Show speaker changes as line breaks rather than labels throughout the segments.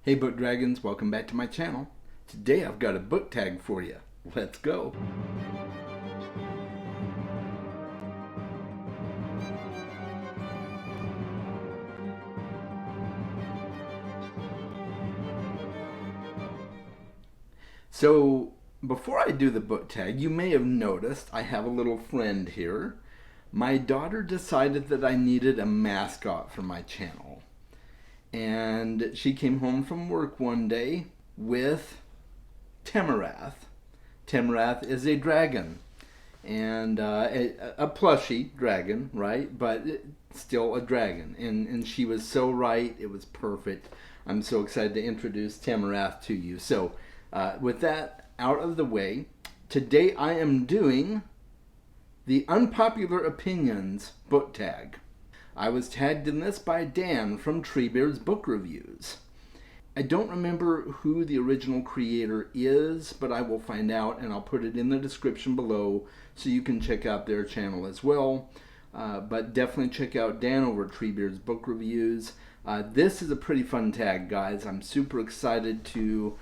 Hey Book Dragons, welcome back to my channel. Today I've got a book tag for you. Let's go. So before I do the book tag, you may have noticed I have a little friend here. My daughter decided that I needed a mascot for my channel. And she came home from work one day with Tamarath. Tamarath is a dragon, and a plushy dragon, right? But still a dragon. And she was so right. It was perfect. I'm so excited to introduce Tamarath to you. So with that out of the way, today I am doing the Unpopular Opinions book tag. I was tagged in this by Dan from Treebeard's Book Reviews. I don't remember who the original creator is, but I will find out, and I'll put it in the description below so you can check out their channel as well. But definitely check out Dan over at Treebeard's Book Reviews. This is a pretty fun tag, guys. I'm super excited to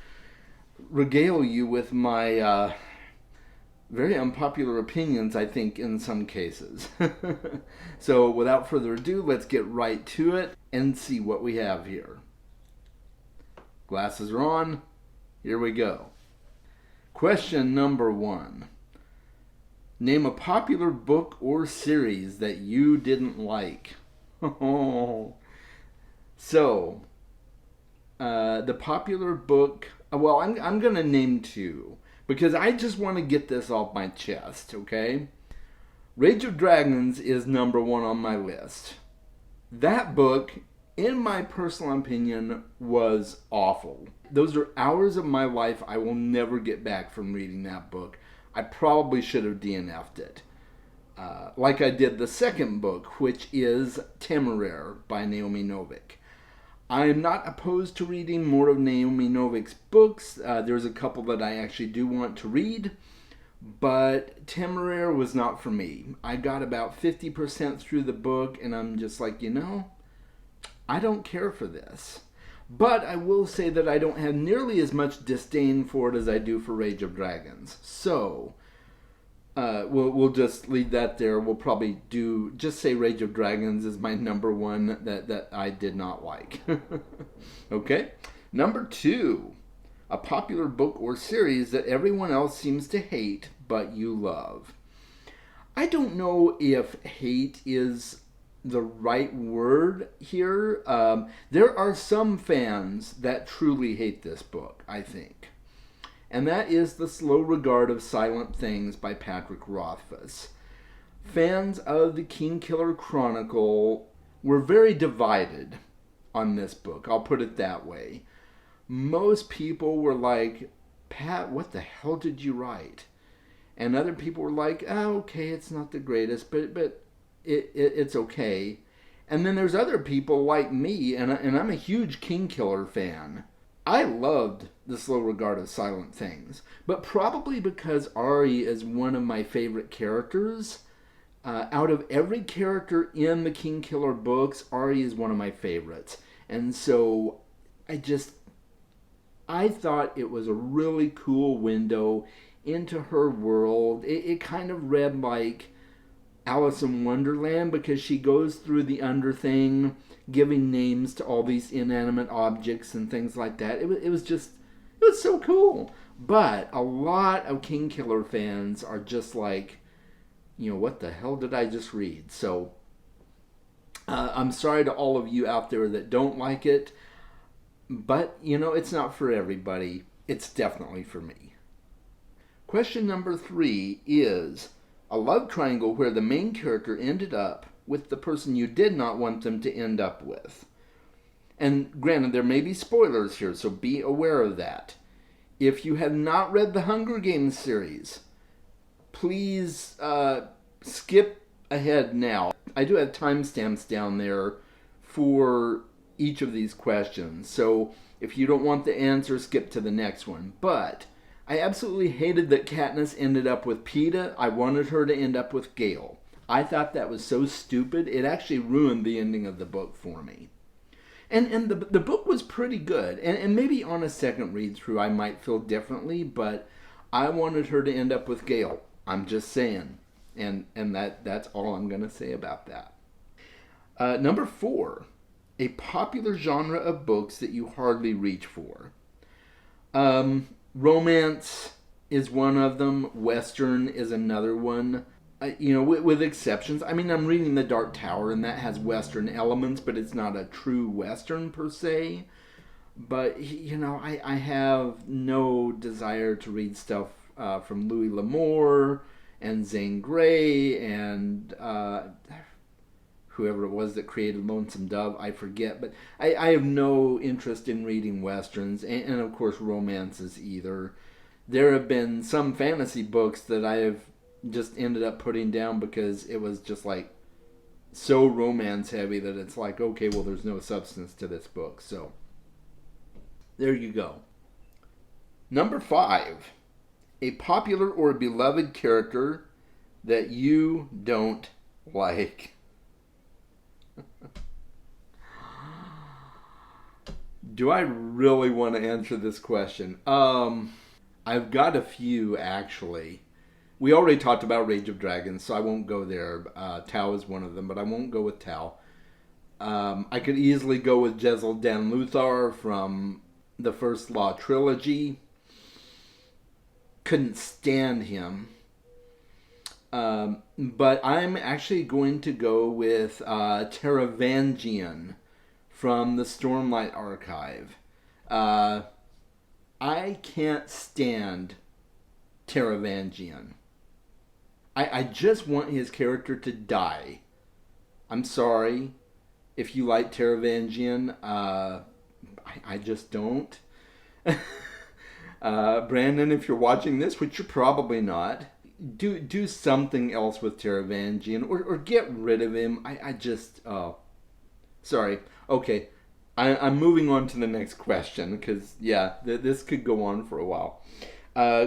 regale you with my very unpopular opinions, I think, in some cases. So without further ado, let's get right to it and see what we have here. Glasses are on. Here we go. Question number 1. Name a popular book or series that you didn't like. So, the popular book, well, I'm going to name 2. Because I just want to get this off my chest, okay? Rage of Dragons is number 1 on my list. That book, in my personal opinion, was awful. Those are hours of my life I will never get back from reading that book. I probably should have DNF'd it. Like I did the second book, which is Temeraire by Naomi Novik. I'm not opposed to reading more of Naomi Novik's books. There's a couple that I actually do want to read, but Temeraire was not for me. I got about 50% through the book, and I'm just like, I don't care for this. But I will say that I don't have nearly as much disdain for it as I do for Rage of Dragons. So, we'll just leave that there. We'll probably just say Rage of Dragons is my number 1 that I did not like. Okay? Number 2, a popular book or series that everyone else seems to hate, but you love. I don't know if hate is the right word here. There are some fans that truly hate this book, I think. And that is The Slow Regard of Silent Things by Patrick Rothfuss. Fans of the Kingkiller Chronicle were very divided on this book. I'll put it that way. Most people were like, Pat, what the hell did you write? And other people were like, okay, it's not the greatest, but it's okay. And then there's other people like me, and I'm a huge Kingkiller fan. I loved The Slow Regard of Silent Things, but probably because Ari is one of my favorite characters. Out of every character in the Kingkiller books, Ari is one of my favorites. And so I thought it was a really cool window into her world. It kind of read like Alice in Wonderland because she goes through the Underthing, giving names to all these inanimate objects and things like that. It was so cool. But a lot of Kingkiller fans are just like, what the hell did I just read? So I'm sorry to all of you out there that don't like it, but it's not for everybody. It's definitely for me. Question number 3 is a love triangle where the main character ended up with the person you did not want them to end up with. And granted, there may be spoilers here, so be aware of that. If you have not read the Hunger Games series, please skip ahead now. I do have timestamps down there for each of these questions, so if you don't want the answer, skip to the next one. But I absolutely hated that Katniss ended up with Peeta. I wanted her to end up with Gale. I thought that was so stupid, it actually ruined the ending of the book for me. And the book was pretty good. And maybe on a second read through I might feel differently, but I wanted her to end up with Gale. I'm just saying. And that's all I'm going to say about that. Number 4, a popular genre of books that you hardly reach for. Romance is one of them. Western is another one. With exceptions. I mean, I'm reading The Dark Tower, and that has Western elements, but it's not a true Western per se. But, I have no desire to read stuff from Louis L'Amour and Zane Grey and whoever it was that created Lonesome Dove, I forget. But I have no interest in reading Westerns, and of course, romances either. There have been some fantasy books that I have just ended up putting down because it was just like so romance heavy that it's like, okay, well, there's no substance to this book. So there you go. Number 5, a popular or beloved character that you don't like. Do I really want to answer this question? I've got a few, actually. We already talked about Rage of Dragons, so I won't go there. Tao is one of them, but I won't go with Tao. I could easily go with Jezal Dan Luthar from the First Law trilogy. Couldn't stand him. But I'm actually going to go with Taravangian from the Stormlight Archive. I can't stand Taravangian. I just want his character to die. I'm sorry if you like Taravangian. I just don't. Brandon, if you're watching this, which you're probably not, do something else with Taravangian or get rid of him. I just... Sorry. Okay. I'm moving on to the next question because, yeah, this could go on for a while.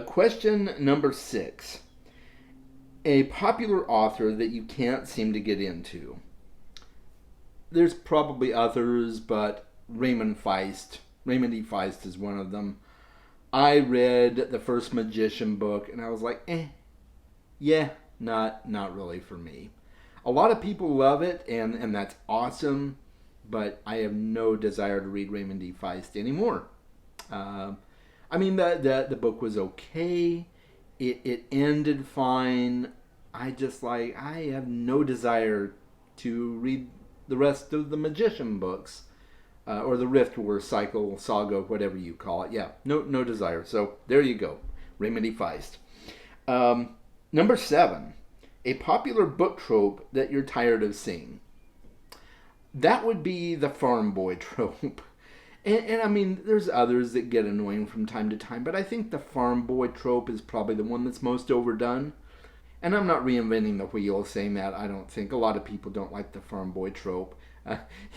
Question number 6. A popular author that you can't seem to get into. There's probably others, but Raymond E. Feist is one of them. I read the first Magician book, and I was like, yeah, not really for me. A lot of people love it, and that's awesome, but I have no desire to read Raymond E. Feist anymore. I mean, the book was okay. It ended fine. I have no desire to read the rest of the Magician books. Or the Rift Wars cycle, saga, whatever you call it. Yeah, no desire. So there you go. Raymond E. Feist. Number 7. A popular book trope that you're tired of seeing. That would be the farm boy trope. And I mean, there's others that get annoying from time to time, but I think the farm boy trope is probably the one that's most overdone. And I'm not reinventing the wheel saying that. I don't think a lot of people don't like the farm boy trope.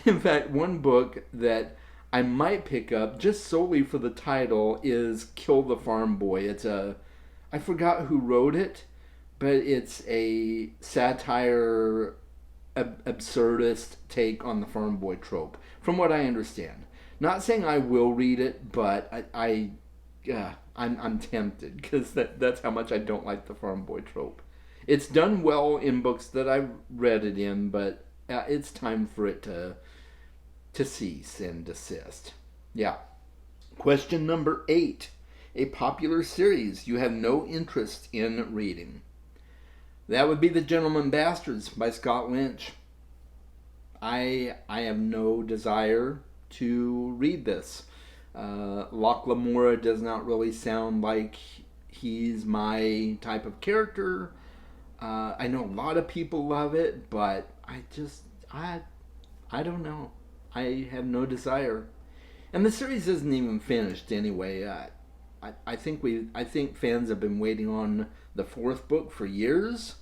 In fact, one book that I might pick up just solely for the title is Kill the Farm Boy. I forgot who wrote it, but it's a satire, absurdist take on the farm boy trope, from what I understand. Not saying I will read it, but I'm tempted because that's how much I don't like the farm boy trope. It's done well in books that I've read it in, but it's time for it to cease and desist. Yeah. Question number 8. A popular series you have no interest in reading. That would be The Gentleman Bastards by Scott Lynch. I have no desire to read this. Locke Lamora does not really sound like he's my type of character. I know a lot of people love it, but I don't know. I have no desire. And the series isn't even finished anyway. I think fans have been waiting on the 4th book for years,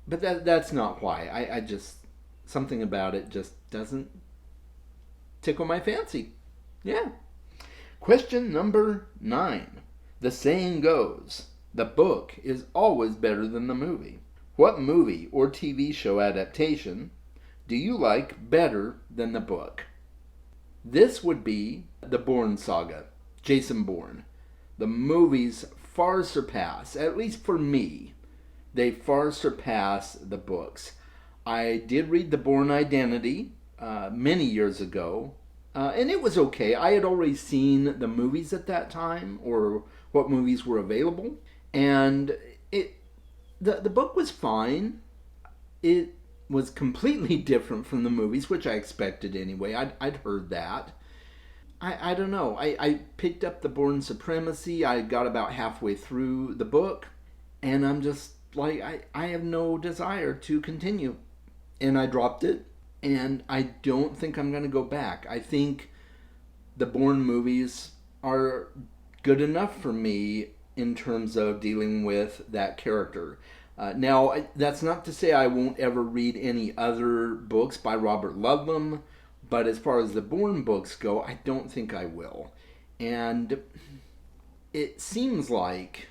but that's not why. I just, something about it just doesn't tickle my fancy. Yeah. Question number 9. The saying goes, the book is always better than the movie. What movie or TV show adaptation do you like better than the book? This would be the Bourne saga, Jason Bourne. The movies far surpass, at least for me, they far surpass the books. I did read The Bourne Identity many years ago, and it was okay. I had already seen the movies at that time, or what movies were available, and the book was fine. It was completely different from the movies, which I expected anyway. I'd heard that. I don't know. I picked up The Bourne Supremacy. I got about halfway through the book, and I'm just like, I have no desire to continue. And I dropped it, and I don't think I'm going to go back. I think the Bourne movies are good enough for me in terms of dealing with that character. Now, that's not to say I won't ever read any other books by Robert Ludlum, but as far as the Bourne books go, I don't think I will. And it seems like,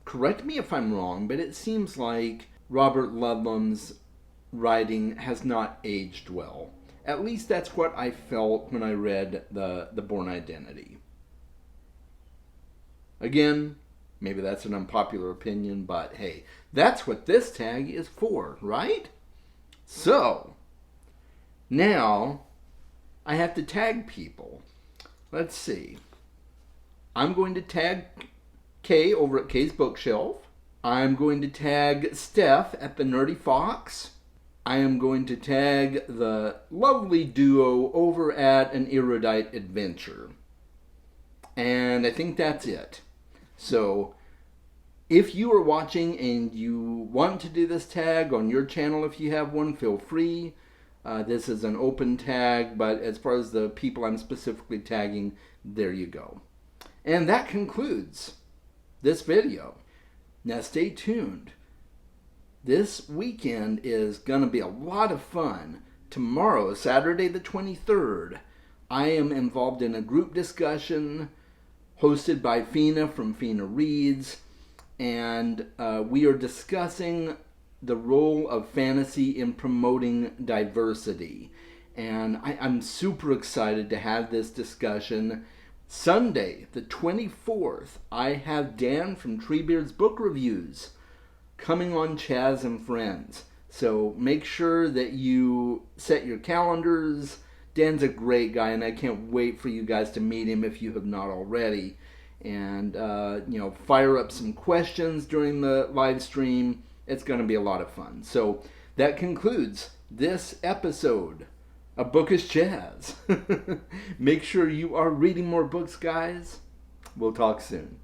correct me if I'm wrong, but it seems like Robert Ludlum's writing has not aged well. At least that's what I felt when I read the Bourne Identity. Again, maybe that's an unpopular opinion, but hey, that's what this tag is for, right? So, now I have to tag people. Let's see. I'm going to tag Kay over at Kay's Bookshelf. I'm going to tag Steph at the Nerdy Fox. I am going to tag the lovely duo over at An Erudite Adventure. And I think that's it. So, if you are watching and you want to do this tag on your channel, if you have one, feel free. This is an open tag, but as far as the people I'm specifically tagging, there you go. And that concludes this video. Now stay tuned. This weekend is going to be a lot of fun. Tomorrow, Saturday the 23rd, I am involved in a group discussion hosted by Fina from Fina Reads, and we are discussing the role of fantasy in promoting diversity. And I'm super excited to have this discussion. Sunday, the 24th, I have Dan from Treebeard's Book Reviews coming on Chaz and Friends. So make sure that you set your calendars. Dan's a great guy, and I can't wait for you guys to meet him if you have not already. And, fire up some questions during the live stream. It's going to be a lot of fun. So that concludes this episode of Bookish Chaz. Make sure you are reading more books, guys. We'll talk soon.